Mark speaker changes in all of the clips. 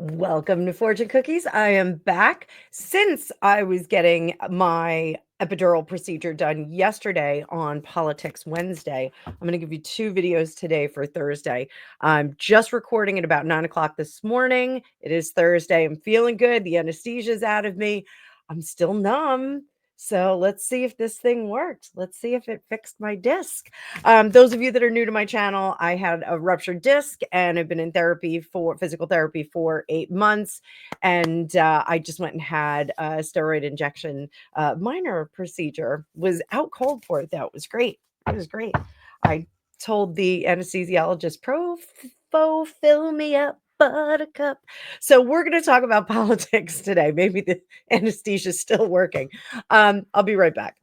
Speaker 1: Welcome to Fortune Cookies. I am back. Since I was getting my epidural procedure done yesterday on Politics Wednesday, I'm going to give you two videos today for Thursday. I'm just recording at about 9 o'clock this morning. It is Thursday. I'm feeling good. The anesthesia is out of me. I'm still numb. So let's see if this thing worked. Let's see if it fixed my disc. Those of you that are new to my channel, I had a ruptured disc and I've been in physical therapy for 8 months. And I just went and had a steroid injection, minor procedure. Was out cold for it though. It was great. It was great. I told the anesthesiologist, fill me up, buttercup. So we're going to talk about politics today. Maybe the anesthesia is still working. I'll be right back.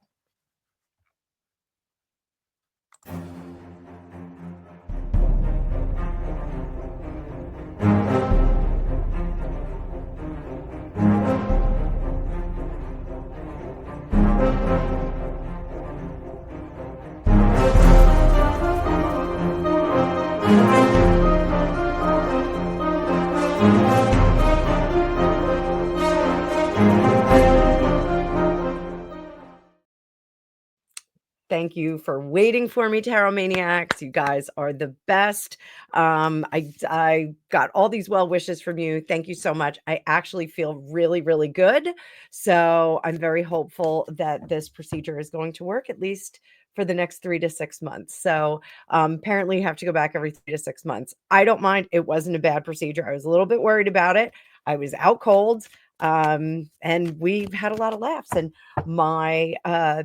Speaker 1: Thank you for waiting for me, Tarot Maniacs. You guys are the best. I got all these well wishes from you. Thank you so much. I actually feel really, really good. So I'm very hopeful that this procedure is going to work at least for the next 3 to 6 months. So apparently you have to go back every 3 to 6 months. I don't mind. It wasn't a bad procedure. I was a little bit worried about it. I was out cold. And we've had a lot of laughs. And my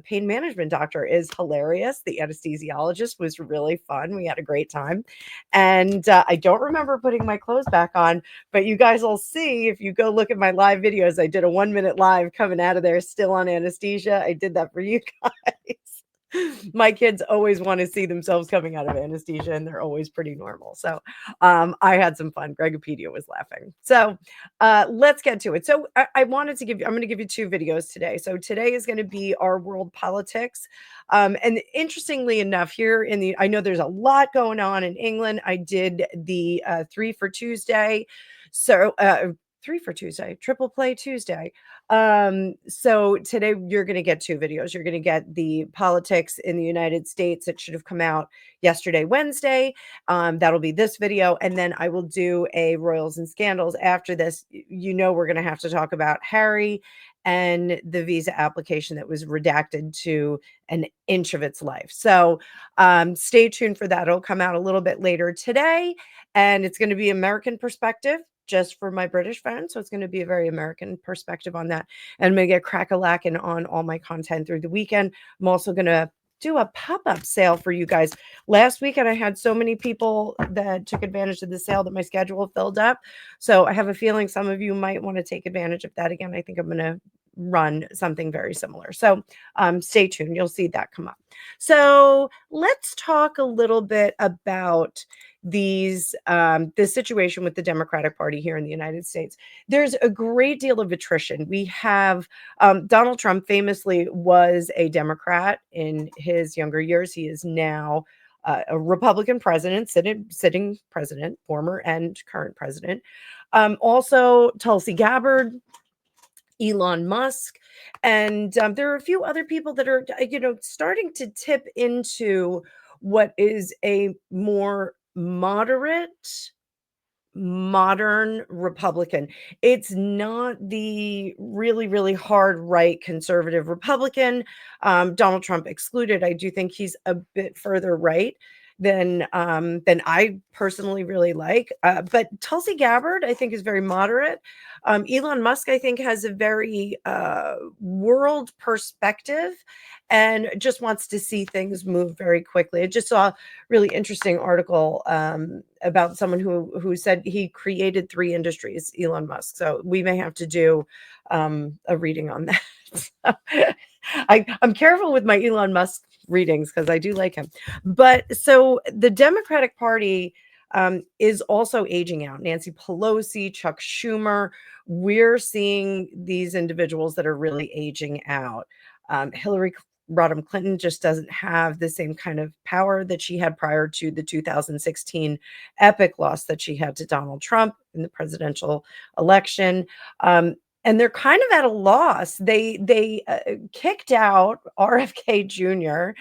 Speaker 1: pain management doctor is hilarious. The anesthesiologist was really fun. We had a great time. And I don't remember putting my clothes back on, but you guys will see if you go look at my live videos. I did a 1-minute live coming out of there still on anesthesia. I did that for you guys. My kids always want to see themselves coming out of anesthesia, and they're always pretty normal. So I had some fun. Gregopedia was laughing. So let's get to it. So I wanted to I'm going to give you two videos today. So today is going to be our world politics. And interestingly enough, I know there's a lot going on in England. I did the 3 for Tuesday. So 3 for Tuesday, triple play Tuesday. So today you're going to get two videos. You're going to get the politics in the United States. It should have come out yesterday, Wednesday. That'll be this video. And then I will do a royals and scandals after this. We're going to have to talk about Harry and the visa application that was redacted to an inch of its life. So stay tuned for that. It'll come out a little bit later today. And it's going to be American perspective, just for my British fans. So it's going to be a very American perspective on that. And I'm going to get crack-a-lackin' on all my content through the weekend. I'm also going to do a pop-up sale for you guys. Last weekend, I had so many people that took advantage of the sale that my schedule filled up. So I have a feeling some of you might want to take advantage of that again. I think I'm going to run something very similar. So stay tuned. You'll see that come up. So let's talk a little bit about this situation with the Democratic Party here in the United States. There's a great deal of attrition. We have Donald Trump famously was a Democrat in his younger years. He is now a Republican president, sitting president, former and current president. Also, Tulsi Gabbard, Elon Musk, and there are a few other people that are, starting to tip into what is a more moderate, modern Republican. It's not the really, really hard right conservative Republican, Donald Trump excluded. I do think he's a bit further right than I personally really like. But Tulsi Gabbard, I think, is very moderate. Elon Musk, I think, has a very world perspective and just wants to see things move very quickly. I just saw a really interesting article about someone who said he created 3 industries, Elon Musk. So we may have to do a reading on that. I'm careful with my Elon Musk readings because I do like him. But so the Democratic Party is also aging out. Nancy Pelosi, Chuck Schumer, we're seeing these individuals that are really aging out. Hillary Rodham Clinton just doesn't have the same kind of power that she had prior to the 2016 epic loss that she had to Donald Trump in the presidential election. And they're kind of at a loss. They kicked out RFK Jr.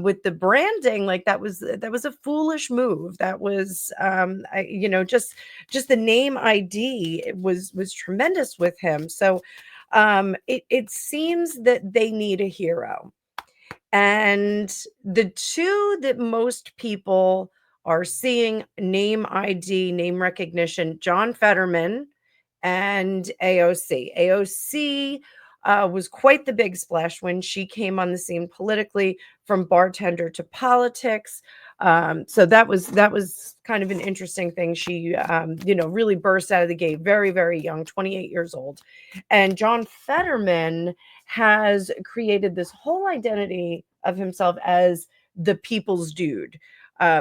Speaker 1: With the branding. Like that was a foolish move. That was just the name ID was tremendous with him. So it seems that they need a hero. And the two that most people are seeing name ID, name recognition, John Fetterman and AOC. AOC was quite the big splash when she came on the scene politically, from bartender to politics. So that was kind of an interesting thing. She, really burst out of the gate very, very young, 28 years old. And John Fetterman has created this whole identity of himself as the people's dude,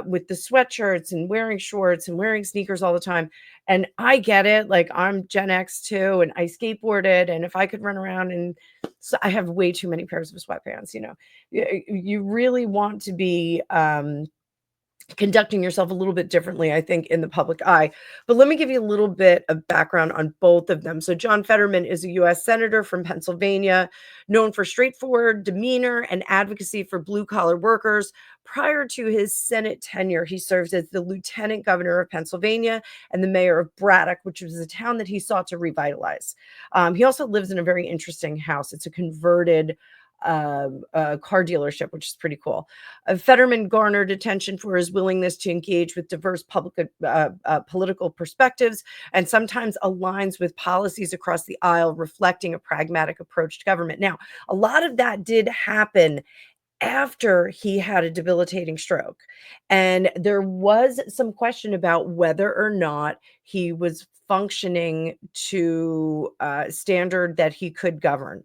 Speaker 1: with the sweatshirts and wearing shorts and wearing sneakers all the time. And I get it. Like, I'm Gen X too, and I skateboarded. And if I could run around, and so I have way too many pairs of sweatpants, you really want to be conducting yourself a little bit differently, I think, in the public eye. But let me give you a little bit of background on both of them. So John Fetterman is a U.S. Senator from Pennsylvania, known for straightforward demeanor and advocacy for blue-collar workers. Prior to his Senate tenure, he served as the lieutenant governor of Pennsylvania and the mayor of Braddock, which was a town that he sought to revitalize. He also lives in a very interesting house. It's a converted car dealership, which is pretty cool. Fetterman garnered attention for his willingness to engage with diverse public political perspectives, and sometimes aligns with policies across the aisle, reflecting a pragmatic approach to government. Now, a lot of that did happen after he had a debilitating stroke. And there was some question about whether or not he was functioning to standard that he could govern.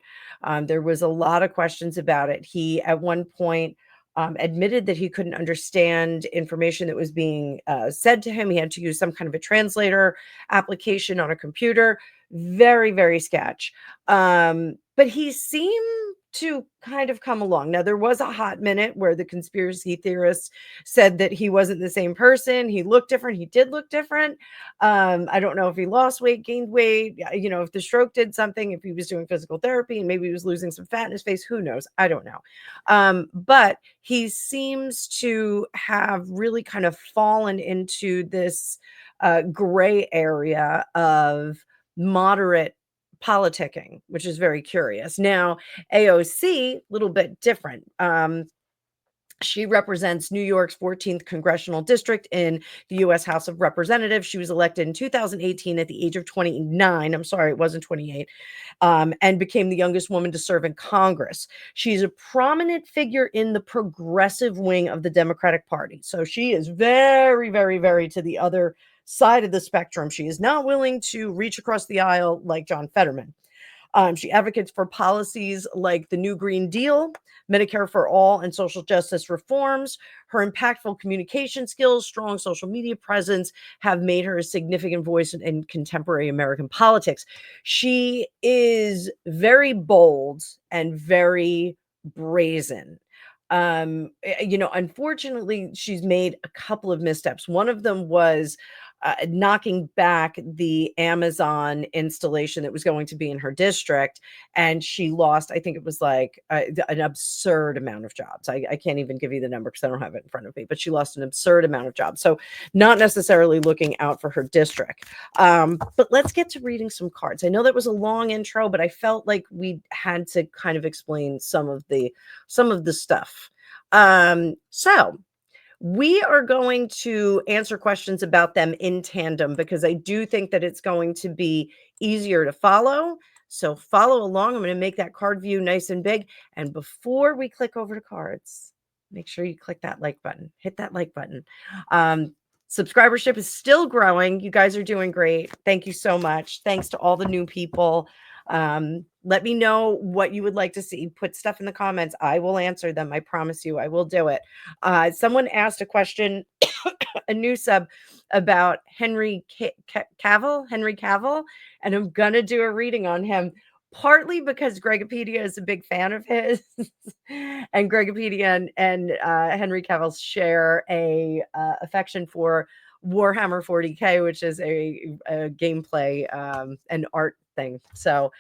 Speaker 1: There was a lot of questions about it. He, at one point, admitted that he couldn't understand information that was being said to him. He had to use some kind of a translator application on a computer. Very, very sketch. But he seemed to kind of come along. Now, there was a hot minute where the conspiracy theorists said that he wasn't the same person. He looked different. He did look different. I don't know if he lost weight, gained weight, if the stroke did something, if he was doing physical therapy and maybe he was losing some fat in his face. Who knows? I don't know. But he seems to have really kind of fallen into this gray area of moderate politicking, which is very curious. Now, AOC, a little bit different. She represents New York's 14th congressional district in the U.S. House of Representatives. She was elected in 2018 at the age of 29. I'm sorry, it wasn't 28. And became the youngest woman to serve in Congress. She's a prominent figure in the progressive wing of the Democratic Party. So she is very, very, very to the other side of the spectrum. She is not willing to reach across the aisle like John Fetterman. She advocates for policies like the New Green Deal, Medicare for All, and social justice reforms. Her impactful communication skills, strong social media presence have made her a significant voice in contemporary American politics. She is very bold and very brazen. Unfortunately, she's made a couple of missteps. One of them was knocking back the Amazon installation that was going to be in her district. And she lost, I think it was like an absurd amount of jobs. I can't even give you the number because I don't have it in front of me, but she lost an absurd amount of jobs. So not necessarily looking out for her district. But let's get to reading some cards. I know that was a long intro, but I felt like we had to kind of explain some of the stuff. So we are going to answer questions about them in tandem because I do think that it's going to be easier to follow. So follow along. I'm going to make that card view nice and big. And before we click over to cards, make sure you click that like button. Hit that like button. Subscribership is still growing. You guys are doing great. Thank you so much. Thanks to all the new people. Let me know what you would like to see. Put stuff in the comments. I will answer them. I promise you, I will do it. Someone asked a question, a new sub, about Henry Cavill, and I'm gonna do a reading on him. partly because Gregopedia is a big fan of his, and Gregopedia and Henry Cavill share a affection for Warhammer 40K, which is a gameplay and art thing. So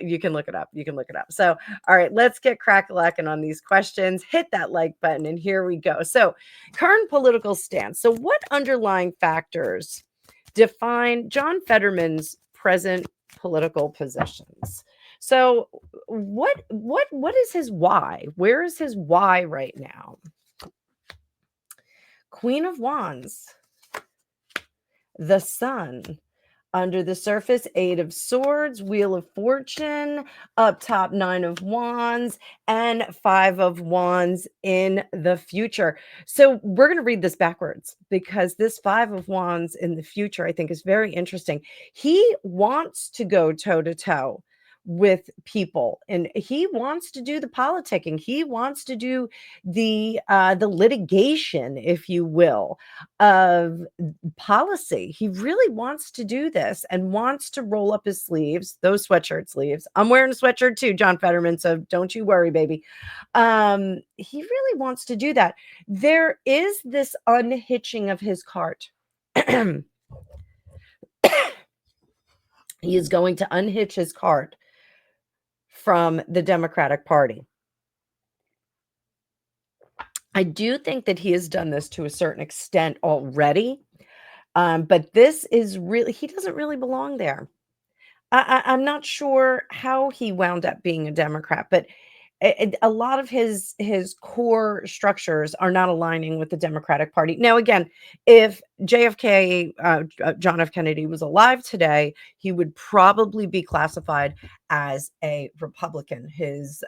Speaker 1: you can look it up. You can look it up. So all right, let's get crack-a-lacking on these questions. Hit that like button, and here we go. So current political stance. So what underlying factors define John Fetterman's present political positions? So what is his why? Where is his why right now? Queen of Wands, the Sun, under the surface, Eight of Swords, Wheel of Fortune, up top, Nine of Wands, and Five of Wands in the future. So we're going to read this backwards because this Five of Wands in the future, I think, is very interesting. He wants to go toe to toe with people, and he wants to do the politicking. He wants to do the litigation, if you will, of policy. He really wants to do this and wants to roll up his sleeves, those sweatshirt sleeves. I'm wearing a sweatshirt too, John Fetterman, so don't you worry, baby. He really wants to do that. There is this unhitching of his cart. He is going to unhitch his cart from the Democratic Party. I do think that he has done this to a certain extent already. But this is really, he doesn't really belong there. I'm not sure how he wound up being a Democrat, but a lot of his core structures are not aligning with the Democratic Party. Now, again, if JFK, John F. Kennedy, was alive today, he would probably be classified as a Republican. His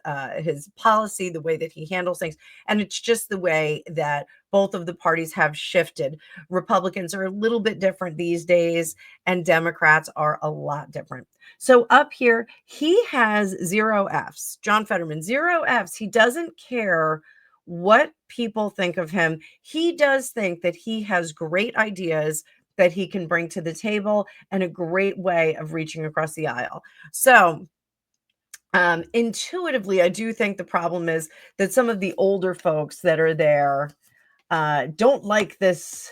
Speaker 1: policy, the way that he handles things, and it's just the way that both of the parties have shifted. Republicans are a little bit different these days, and Democrats are a lot different. So up here, he has 0 Fs. John Fetterman, 0 Fs. He doesn't care what people think of him. He does think that he has great ideas that he can bring to the table and a great way of reaching across the aisle. So intuitively, I do think the problem is that some of the older folks that are there don't like this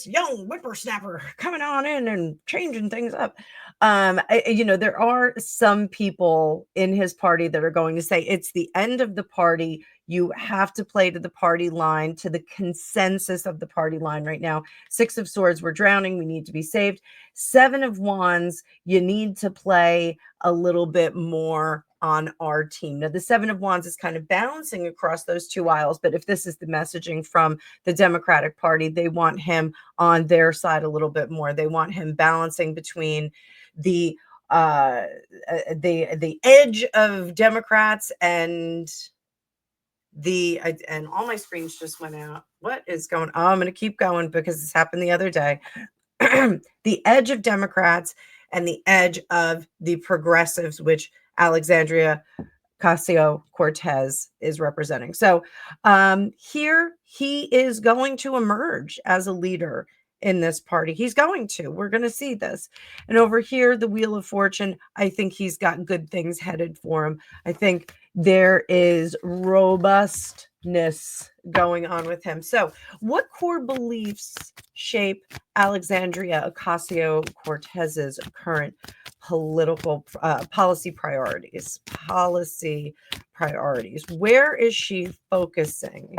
Speaker 1: young whippersnapper coming on in and changing things up. There are some people in his party that are going to say it's the end of the party. You have to play to the party line, to the consensus of the party line right now. Six of Swords, we're drowning. We need to be saved. Seven of Wands, you need to play a little bit more on our team. Now, the Seven of Wands is kind of bouncing across those two aisles, but if this is the messaging from the Democratic Party, they want him on their side a little bit more. They want him balancing between the edge of Democrats and and all my screens just went out. What is going on? I'm going to keep going because this happened the other day. The edge of Democrats and the edge of the progressives, which Alexandria Ocasio-Cortez is representing. So here he is going to emerge as a leader in this party. He's going to. We're going to see this. And over here, the Wheel of Fortune, I think he's got good things headed for him. I think there is robustness going on with him. So what core beliefs shape Alexandria Ocasio-Cortez's current political policy priorities? Where is she focusing?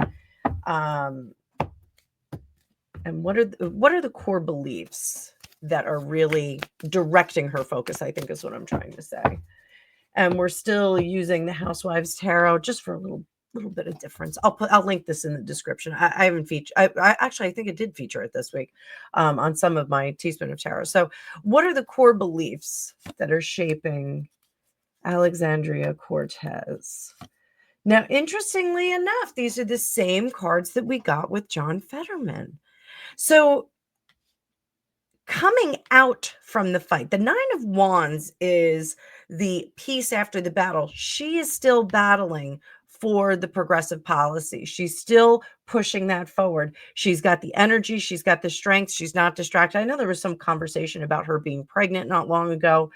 Speaker 1: And what are the core beliefs that are really directing her focus, I think is what I'm trying to say. And we're still using the Housewives Tarot just for a little bit of difference. I'll link this in the description. I haven't featured. I think it did feature it this week on some of my teaspoon of tarot. So what are the core beliefs that are shaping Alexandria Cortez? Now, interestingly enough, these are the same cards that we got with John Fetterman. So coming out from the fight, the Nine of Wands is the peace after the battle. She is still battling for the progressive policy. She's still pushing that forward. She's got the energy. She's got the strength. She's not distracted. I know there was some conversation about her being pregnant not long ago.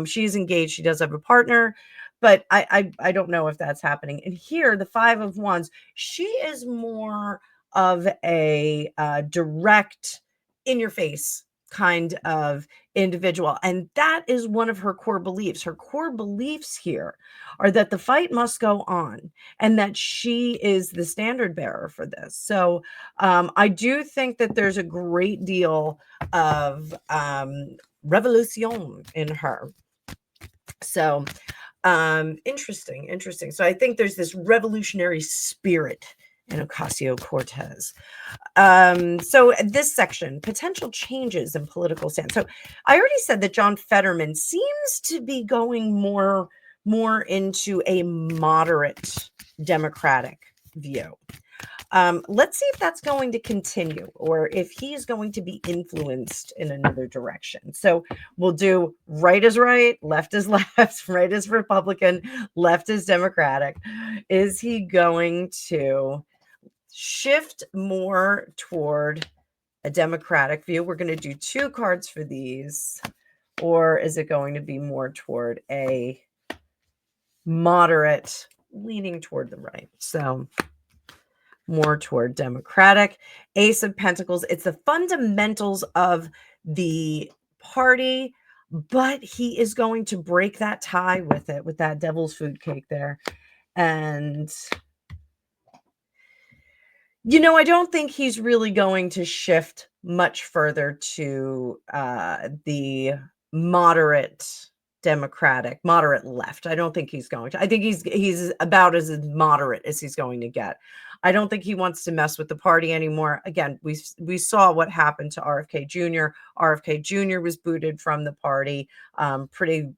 Speaker 1: She is engaged. She does have a partner, but I don't know if that's happening. And here, the Five of Wands, she is more of a direct, in your face kind of individual. And that is one of her core beliefs. Her core beliefs here are that the fight must go on and that she is the standard bearer for this. So I do think that there's a great deal of revolution in her. So interesting. So I think there's this revolutionary spirit in Ocasio-Cortez. So this section, potential changes in political stance. So I already said that John Fetterman seems to be going more into a moderate Democratic view. Let's see if that's going to continue or if he's going to be influenced in another direction. So we'll do right is right, left is left, right is Republican, left is Democratic. Is he going to shift more toward a Democratic view? We're going to do 2 cards for these. Or is it going to be more toward a moderate, leaning toward the right? So more toward Democratic. Ace of Pentacles. It's the fundamentals of the party, but he is going to break that tie with it, with that devil's food cake there. And, I don't think he's really going to shift much further to the moderate Democratic, moderate left. I don't think he's going to. I think he's about as moderate as he's going to get. I don't think he wants to mess with the party anymore. Again, we saw what happened to RFK Jr. RFK Jr. was booted from the party pretty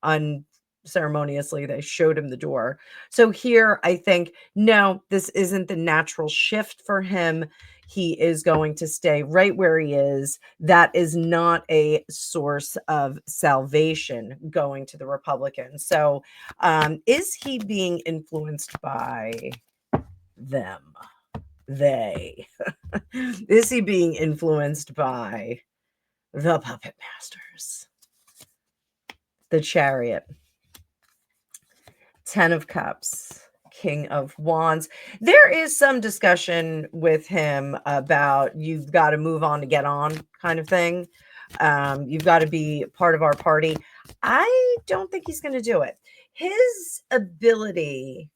Speaker 1: unceremoniously. They showed him the door. So here, I think, no, this isn't the natural shift for him. He is going to stay right where he is. That is not a source of salvation going to the Republicans. So is he being influenced by them? They? Is he being influenced by the puppet masters? The Chariot. 10 of Cups. King of Wands. There is some discussion with him about you've got to move on to get on kind of thing. You've got to be part of our party. I don't think he's going to do it. His ability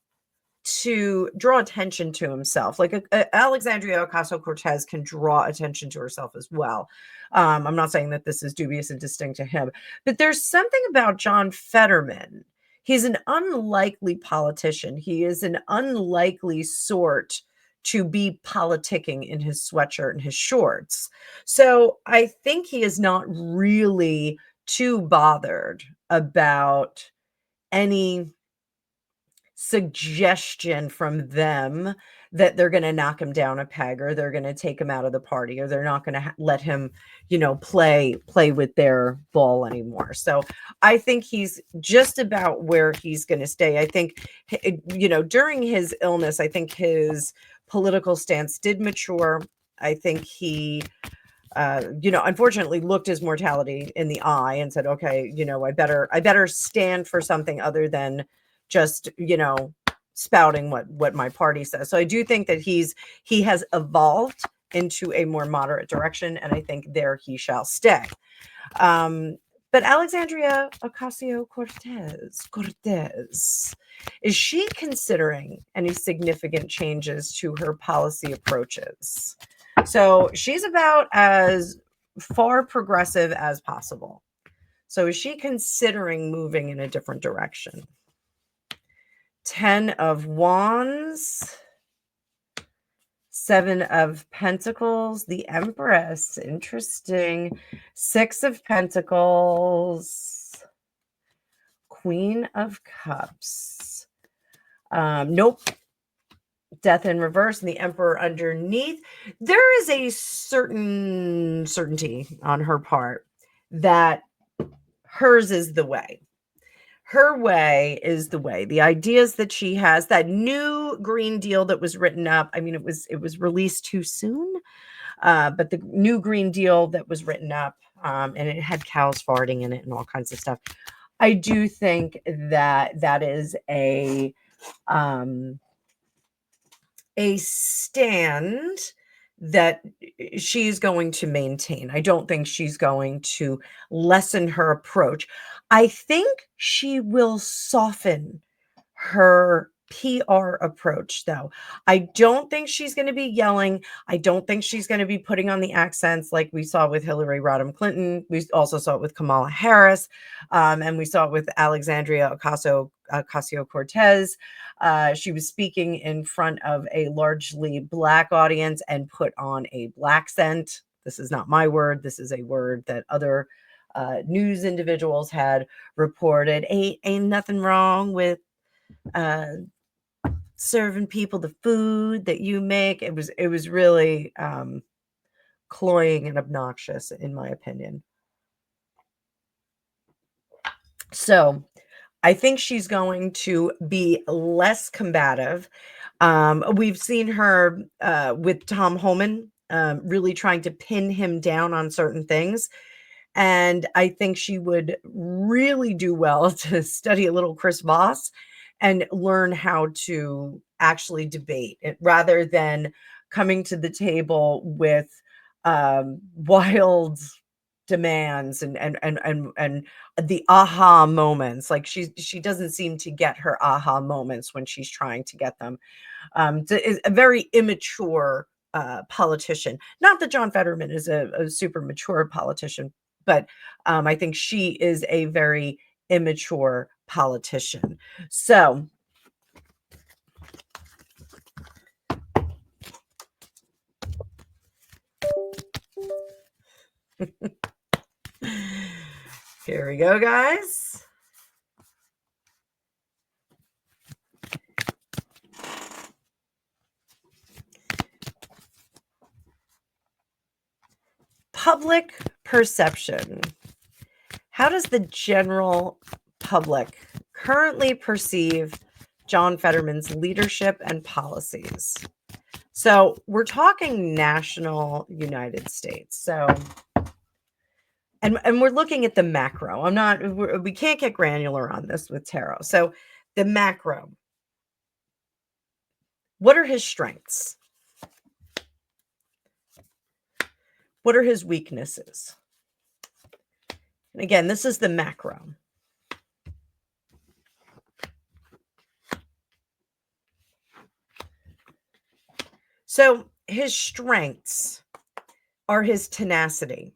Speaker 1: to draw attention to himself, like Alexandria Ocasio-Cortez can draw attention to herself as well. I'm not saying that this is dubious and distinct to him, but there's something about John Fetterman. He's an unlikely politician. He is an unlikely sort to be politicking in his sweatshirt and his shorts. So I think he is not really too bothered about any suggestion from them that they're going to knock him down a peg or they're going to take him out of the party or they're not going to let him, play with their ball anymore. So I think he's just about where he's going to stay. I think, during his illness, I think his political stance did mature. I think he unfortunately looked his mortality in the eye and said, okay, I better stand for something other than just, spouting what my party says. So I do think that he has evolved into a more moderate direction, and I think there he shall stay. But Alexandria Ocasio-Cortez, is she considering any significant changes to her policy approaches? So she's about as far progressive as possible. So is she considering moving in a different direction? 10 of Wands, 7 of Pentacles, the Empress, interesting. 6 of Pentacles, Queen of Cups. Nope. Death in reverse and the Emperor underneath. There is a certain certainty on her part that hers is the way. Her way is the way. The ideas that she has, that new Green Deal that was written up, I mean, it was released too soon. but the new Green Deal that was written up, and it had cows farting in it and all kinds of stuff. I do think that that is a stand that she's going to maintain. I don't think she's going to lessen her approach. I think she will soften her PR approach, though. I don't think she's going to be yelling. I don't think she's going to be putting on the accents like we saw with Hillary Rodham Clinton. We also saw it with Kamala Harris, and we saw it with Alexandria Ocasio-Cortez. She was speaking in front of a largely Black audience and put on a Black scent. This is not my word. This is a word that other news individuals had reported. Ain't nothing wrong with serving people the food that you make. It was really cloying and obnoxious, in my opinion. So I think she's going to be less combative. We've seen her with Tom Homan really trying to pin him down on certain things. And I think she would really do well to study a little Chris Voss and learn how to actually debate it rather than coming to the table with wild demands and the aha moments. Like she doesn't seem to get her aha moments when she's trying to get them. Is a very immature politician. Not that John Fetterman is a super mature politician, but I think she is a very immature politician. So here we go, guys. Public perception. How does the general public currently perceive John Fetterman's leadership and policies? So we're talking national United States. So, and we're looking at the macro. We can't get granular on this with tarot. So the macro. What are his strengths? What are his weaknesses? And again, this is the macro. So his strengths are his tenacity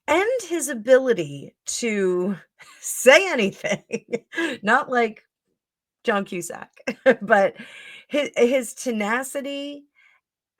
Speaker 1: and his ability to say anything, not like John Cusack, but his tenacity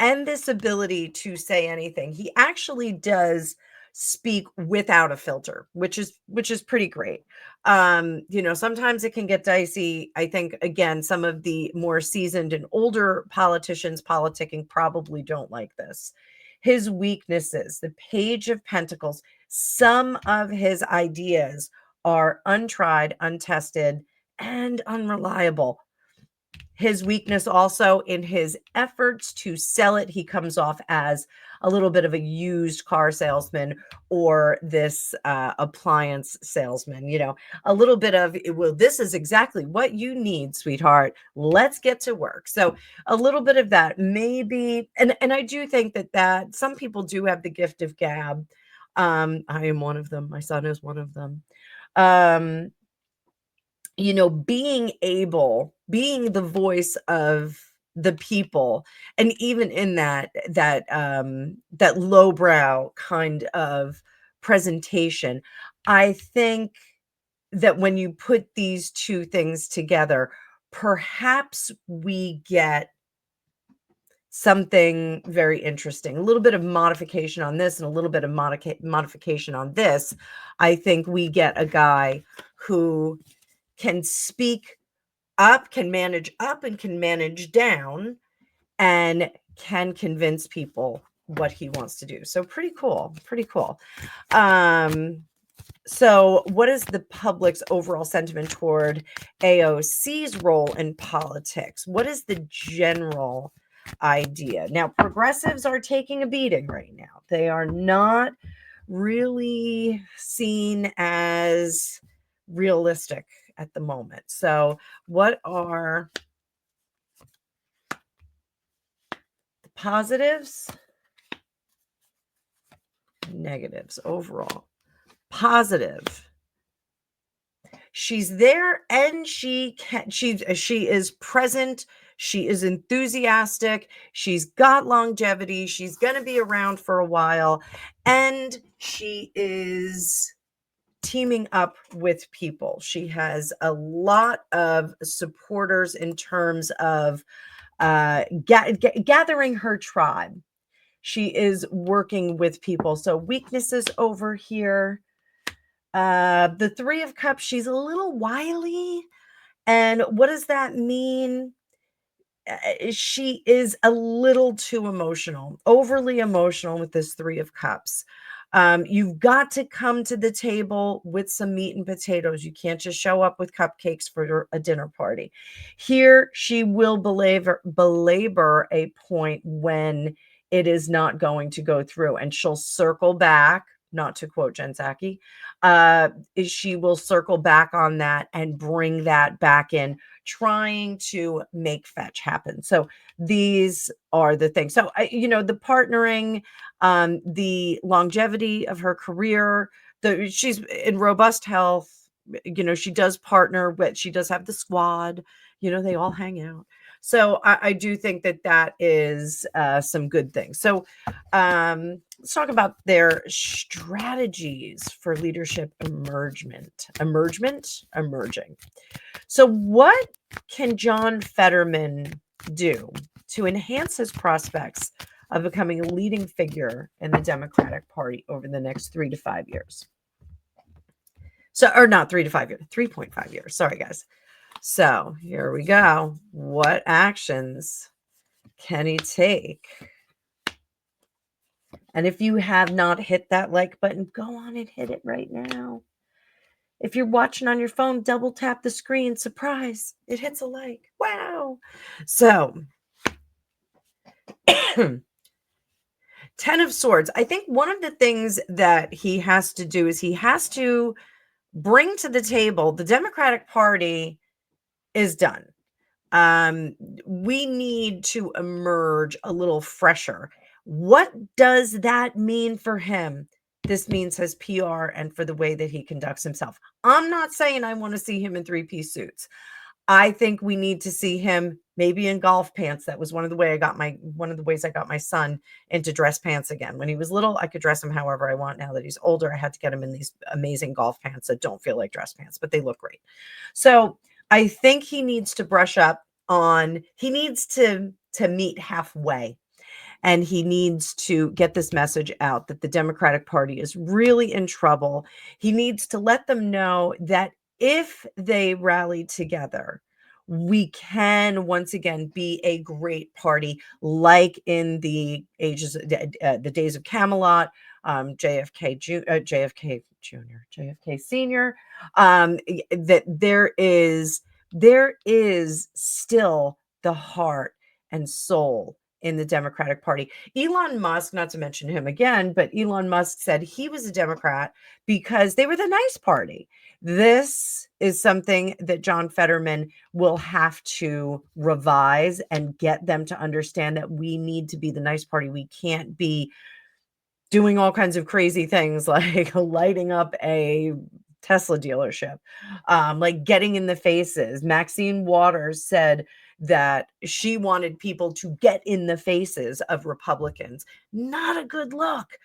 Speaker 1: and this ability to say anything. He actually does speak without a filter, which is pretty great. Sometimes it can get dicey. I think, again, some of the more seasoned and older politicians politicking probably don't like this. His weaknesses, the Page of Pentacles, some of his ideas are untried, untested, and unreliable. His weakness also in his efforts to sell it, he comes off as a little bit of a used car salesman or this appliance salesman, a little bit of, well, this is exactly what you need, sweetheart. Let's get to work. So a little bit of that maybe. And I do think that some people do have the gift of gab. I am one of them. My son is one of them. Being the voice of the people, and even in that lowbrow kind of presentation, I think that when you put these two things together, perhaps we get something very interesting. A little bit of modification on this and a little bit of modification on this. I think we get a guy who can speak up, can manage up, and can manage down, and can convince people what he wants to do. So pretty cool. So what is the public's overall sentiment toward AOC's role in politics? What is the general idea. Now, progressives are taking a beating right now. They are not really seen as realistic at the moment. So, what are the positives, negatives overall? Positive. She's there and she is present. She is enthusiastic. She's got longevity. She's going to be around for a while, and she is teaming up with people. She has a lot of supporters in terms of gathering her tribe. She is working with people. So weaknesses over here. The Three of Cups, she's a little wily. And what does that mean? She is a little too emotional, overly emotional with this Three of Cups. You've got to come to the table with some meat and potatoes. You can't just show up with cupcakes for a dinner party. Here, she will belabor a point when it is not going to go through, and she'll circle back. Not to quote Jen Psaki, she will circle back on that and bring that back in, trying to make fetch happen. So these are the things. So, the partnering, the longevity of her career, she's in robust health. She does partner, but she does have the squad. They all hang out. So I do think that is some good things. So let's talk about their strategies for leadership emerging. So what can John Fetterman do to enhance his prospects of becoming a leading figure in the Democratic Party over the next 3 to 5 years? So, or not 3 to 5 years, 3.5 years. Sorry, guys. So here we go. What actions can he take? And if you have not hit that like button, go on and hit it right now. If you're watching on your phone, double tap the screen. Surprise, it hits a like. Wow. So, 10 of Swords. I think one of the things that he has to do is he has to bring to the table the Democratic Party is done. We need to emerge a little fresher. What does that mean for him? This means his PR and for the way that he conducts himself. I'm not saying I want to see him in three-piece suits. I think we need to see him maybe in golf pants. That was one of the ways I got my son into dress pants again. When he was little, I could dress him however I want. Now that he's older, I had to get him in these amazing golf pants that don't feel like dress pants, but they look great. So I think he needs to brush up on, he needs to meet halfway, and he needs to get this message out that the Democratic Party is really in trouble. He needs to let them know that if they rally together, we can once again be a great party, like in the days of Camelot, JFK Jr., JFK Sr. That there is still the heart and soul in the Democratic Party. Elon Musk, not to mention him again, but Elon Musk said he was a Democrat because they were the nice party. This is something that John Fetterman will have to revise and get them to understand, that we need to be the nice party. We can't be doing all kinds of crazy things like lighting up a Tesla dealership, like getting in the faces. Maxine Waters said that she wanted people to get in the faces of Republicans. Not a good look.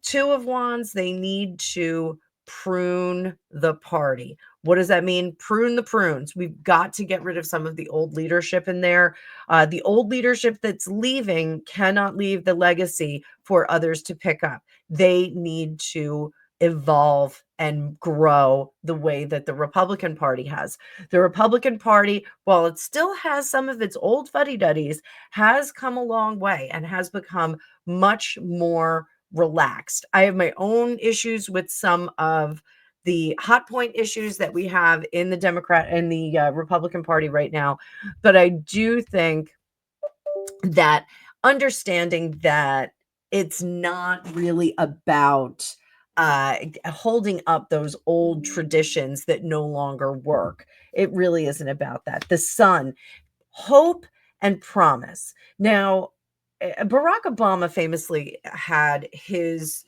Speaker 1: Two of Wands, they need to prune the party. What does that mean? Prune the prunes. We've got to get rid of some of the old leadership in there. The old leadership that's leaving cannot leave the legacy for others to pick up. They need to evolve and grow the way that the Republican Party has. The Republican Party, while it still has some of its old fuddy-duddies, has come a long way and has become much more relaxed. I have my own issues with some of the hot point issues that we have in the Republican Party right now, but I do think that understanding that it's not really about holding up those old traditions that no longer work. It really isn't about that. The sun, hope and promise. Now, Barack Obama famously had his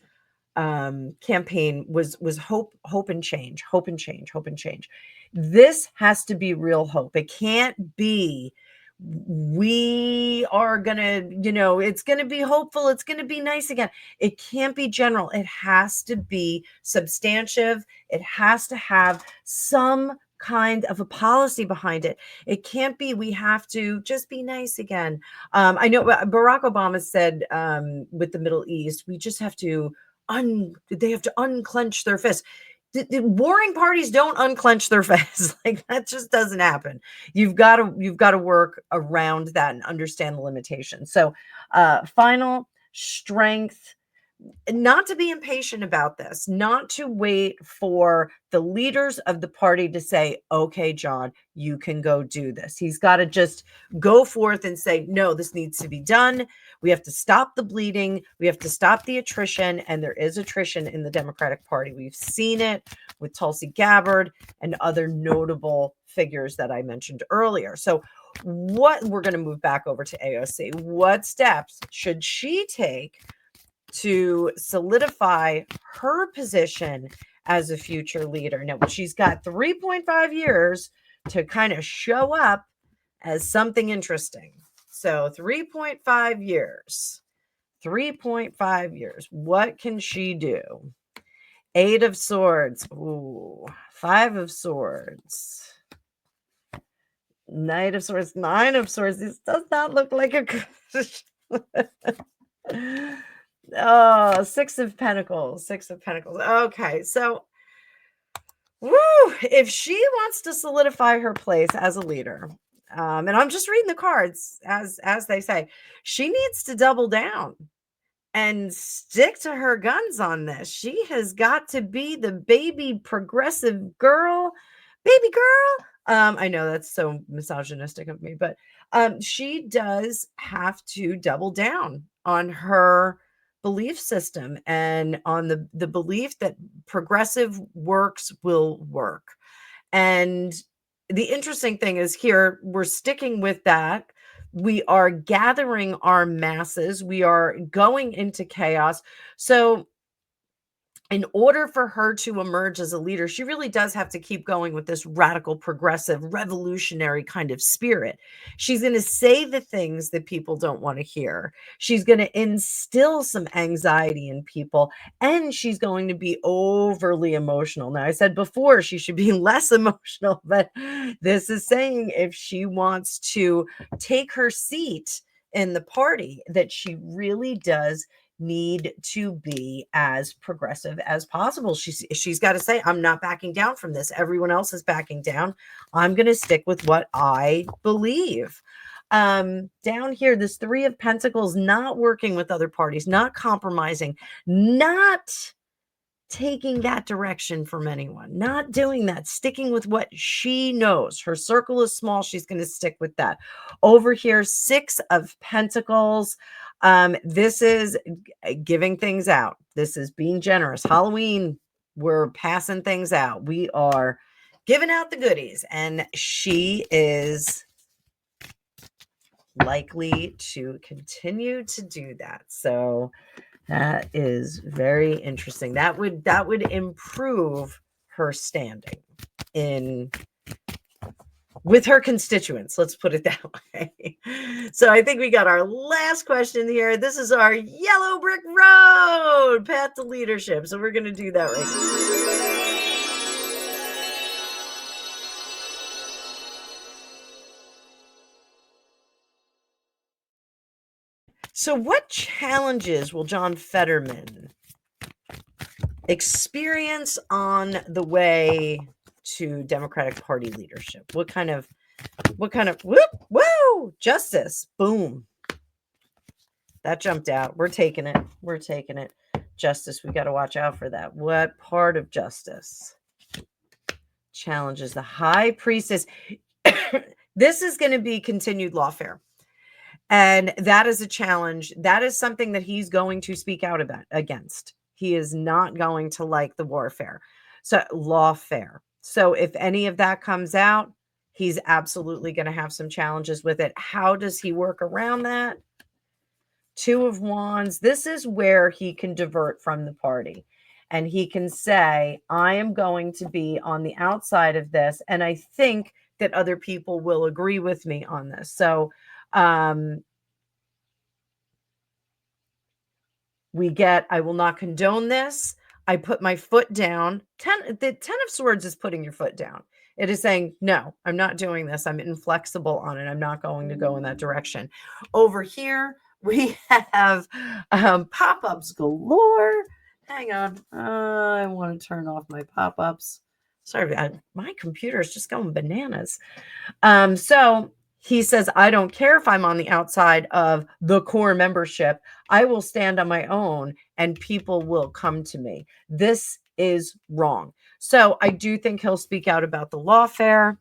Speaker 1: campaign was hope and change, hope and change, hope and change. This has to be real hope. It can't be we are gonna, it's gonna be hopeful, it's gonna be nice again. It can't be general. It has to be substantive. It has to have some kind of a policy behind it. It can't be we have to just be nice again. I know Barack Obama said with the Middle East, we just have to they have to unclench their fists. The warring parties don't unclench their fists. Like, that just doesn't happen. You've got to work around that and understand the limitations. So final strength, not to be impatient about this, not to wait for the leaders of the party to say, okay, John, you can go do this. He's got to just go forth and say, no, this needs to be done. We have to stop the bleeding. We have to stop the attrition. And there is attrition in the Democratic Party. We've seen it with Tulsi Gabbard and other notable figures that I mentioned earlier. So we're going to move back over to AOC. What steps should she take to solidify her position as a future leader? Now, she's got 3.5 years to kind of show up as something interesting. So 3.5 years. 3.5 years. What can she do? 8 of Swords. Ooh, 5 of Swords. Knight of Swords. 9 of Swords. This does not look like a Oh, 6 of Pentacles. 6 of Pentacles. Okay, so if she wants to solidify her place as a leader, and I'm just reading the cards as they say, she needs to double down and stick to her guns on this. She has got to be the baby progressive girl, baby girl. I know that's so misogynistic of me, but she does have to double down on her belief system and on the belief that progressive works will work. And the interesting thing is here, we're sticking with that. We are gathering our masses. We are going into chaos. So in order for her to emerge as a leader, she really does have to keep going with this radical, progressive, revolutionary kind of spirit. She's going to say the things that people don't want to hear. She's going to instill some anxiety in people, and she's going to be overly emotional. Now, I said before she should be less emotional, but this is saying if she wants to take her seat in the party, that she really does need to be as progressive as possible. She's got to say, I'm not backing down from this. Everyone else is backing down. I'm going to stick with what I believe. Down here, this 3 of Pentacles, not working with other parties, not compromising, not taking that direction from anyone, not doing that, sticking with what she knows. Her circle is small. She's going to stick with that. Over here, 6 of Pentacles. This is giving things out. This is being generous. Halloween, we're passing things out. We are giving out the goodies, and she is likely to continue to do that. So that is very interesting. That would improve her standing in with her constituents. Let's put it that way. So I think we got our last question here. This is our yellow brick road path to leadership. So we're going to do that right now. So what challenges will John Fetterman experience on the way to Democratic Party leadership? What kind of whoa, justice, boom. That jumped out. We're taking it. Justice, we got to watch out for that. What part of justice challenges the high priestess? This is going to be continued lawfare. And that is a challenge. That is something that he's going to speak out about against. He is not going to like the warfare. So lawfare. So if any of that comes out, he's absolutely going to have some challenges with it. How does he work around that? Two of Wands. This is where he can divert from the party. And he can say, I am going to be on the outside of this. And I think that other people will agree with me on this. So we get, I will not condone this. I put my foot down. The 10 of Swords is putting your foot down. It is saying, no, I'm not doing this. I'm inflexible on it. I'm not going to go in that direction. Over here, we have pop-ups galore. Hang on. I want to turn off my pop-ups. Sorry, my computer is just going bananas. So he says, I don't care if I'm on the outside of the core membership. I will stand on my own and people will come to me. This is wrong. So I do think he'll speak out about the lawfare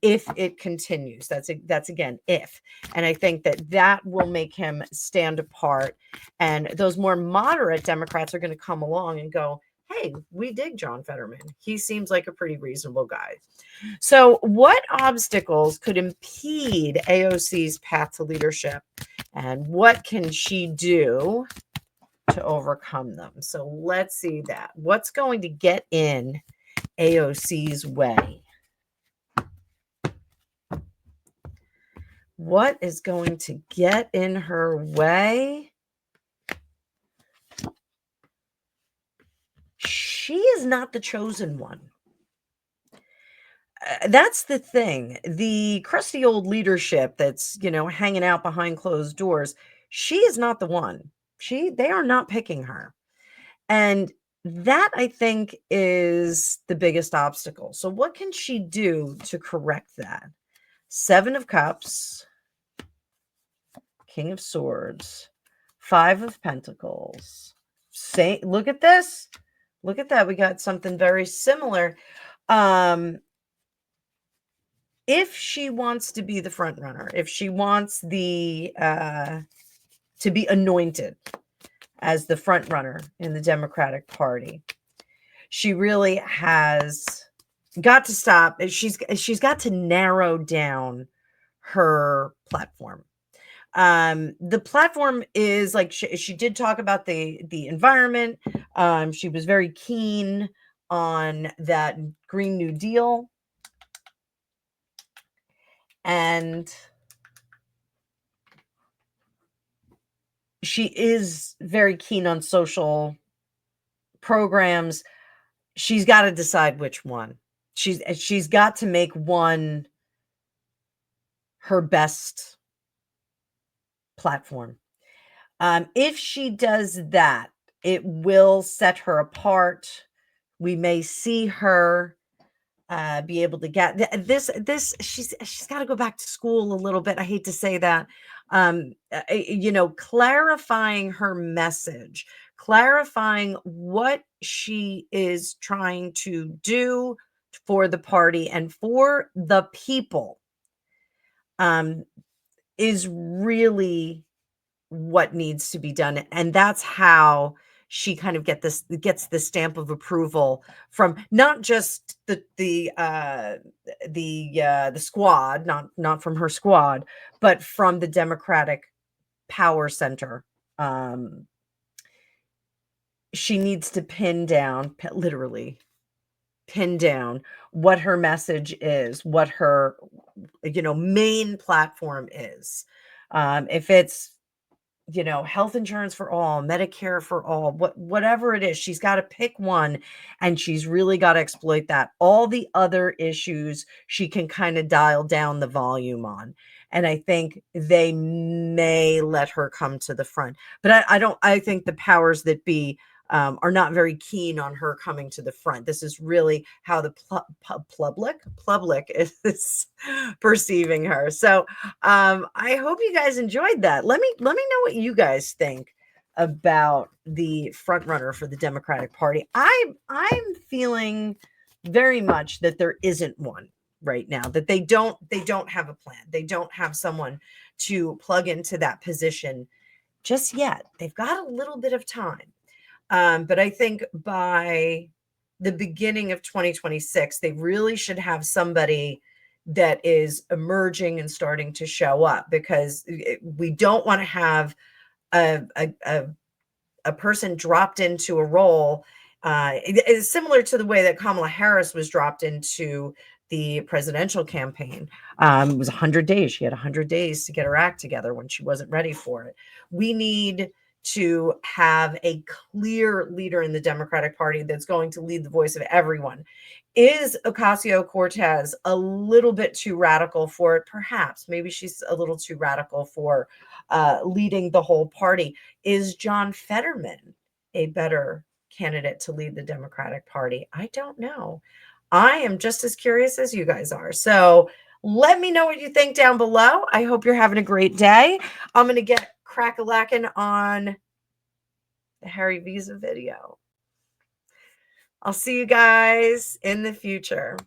Speaker 1: if it continues. That's again, if. And I think that will make him stand apart. And those more moderate Democrats are going to come along and go, hey, we dig John Fetterman. He seems like a pretty reasonable guy. So what obstacles could impede AOC's path to leadership? And what can she do to overcome them? So let's see that. What's going to get in AOC's way? What is going to get in her way? She is not the chosen one. That's the thing. The crusty old leadership that's, hanging out behind closed doors, she is not the one. They are not picking her. And that, I think, is the biggest obstacle. So what can she do to correct that? 7 of Cups, King of Swords, 5 of Pentacles. Look at this. Look at that. We got something very similar. If she wants to be the front runner, if she wants to be anointed as the front runner in the Democratic Party, she really has got to stop. She's got to narrow down her platform. The platform is like she did talk about the environment. She was very keen on that Green New Deal. And she is very keen on social programs. She's got to decide which one. She's got to make one her best platform. If she does that, it will set her apart. We may see her be able to get this. She's got to go back to school a little bit. I hate to say that. Clarifying her message, clarifying what she is trying to do for the party and for the people, is really what needs to be done. And that's how she kind of gets the stamp of approval from not just the squad, not from her squad, but from the Democratic power center. She needs to literally pin down what her message is, what her main platform is. If it's health insurance for all, Medicare for all, whatever it is, she's got to pick one and she's really got to exploit that. All the other issues, she can kind of dial down the volume on. And I think they may let her come to the front. But I think the powers that be are not very keen on her coming to the front. This is really how the public is perceiving her. So I hope you guys enjoyed that. Let me know what you guys think about the front runner for the Democratic Party. I'm feeling very much that there isn't one. right now, that they don't have a plan. They don't have someone to plug into that position just yet. They've got a little bit of time. But I think by the beginning of 2026, they really should have somebody that is emerging and starting to show up, because we don't want to have a person dropped into a role. It is similar to the way that Kamala Harris was dropped into the presidential campaign. It was 100 days. She had 100 days to get her act together when she wasn't ready for it. We need to have a clear leader in the Democratic Party that's going to lead the voice of everyone. Is Ocasio-Cortez a little bit too radical for it? Perhaps. Maybe she's a little too radical for leading the whole party. Is John Fetterman a better candidate to lead the Democratic Party? I don't know. I am just as curious as you guys are. So let me know what you think down below. I hope you're having a great day. I'm going to get crack-a-lacking on the Harry Visa video. I'll see you guys in the future.